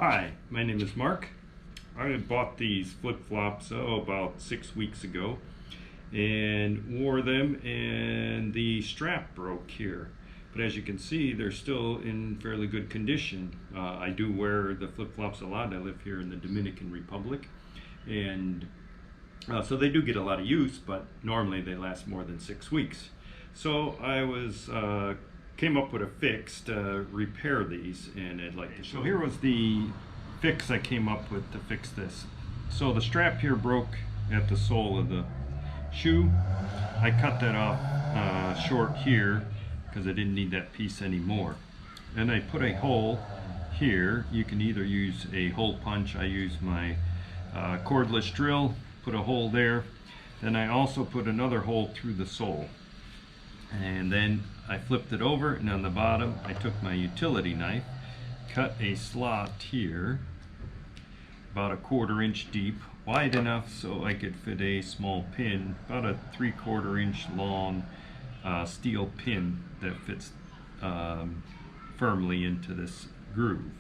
Hi, my name is Mark. I had bought these flip-flops about 6 weeks ago and wore them, and the strap broke here. But as you can see, they're still in fairly good condition. I do wear the flip-flops a lot. I live here in the Dominican Republic, and so they do get a lot of use, but normally they last more than 6 weeks. So I came up with a fix to repair these, and I'd like to show. So here was the fix I came up with to fix this. So the strap here broke at the sole of the shoe. I cut that off short here because I didn't need that piece anymore. And I put a hole here. You can either use a hole punch. I use my cordless drill, put a hole there. Then I also put another hole through the sole. And then I flipped it over, and on the bottom I took my utility knife, cut a slot here about a 1/4 inch deep, wide enough so I could fit a small pin, about a 3/4 inch long steel pin that fits firmly into this groove.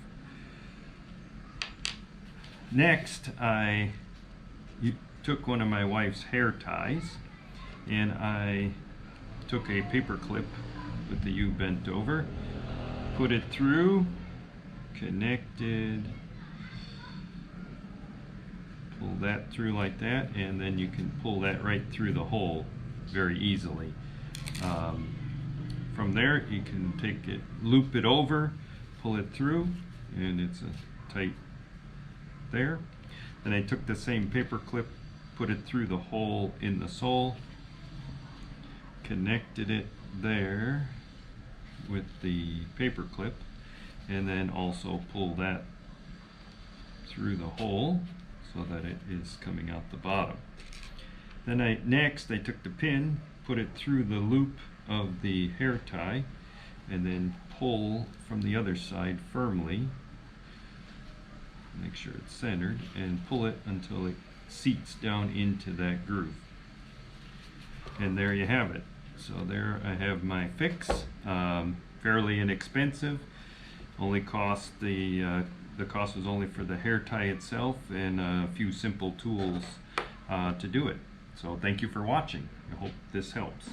Next, I took one of my wife's hair ties, and I took a paper clip with the U bent over, put it through, connected, pull that through like that, and then you can pull that right through the hole very easily. From there you can take it, loop it over, pull it through, and it's a tight there. Then I took the same paper clip, put it through the hole in the sole, connected it there with the paper clip, and then also pull that through the hole so that it is coming out the bottom. Then next I took the pin, put it through the loop of the hair tie, and then pull from the other side firmly, make sure it's centered, and pull it until it seats down into that groove. And there you have it. So there I have my fix. Fairly inexpensive. Only cost the cost was only for the hair tie itself and a few simple tools to do it. So thank you for watching. I hope this helps.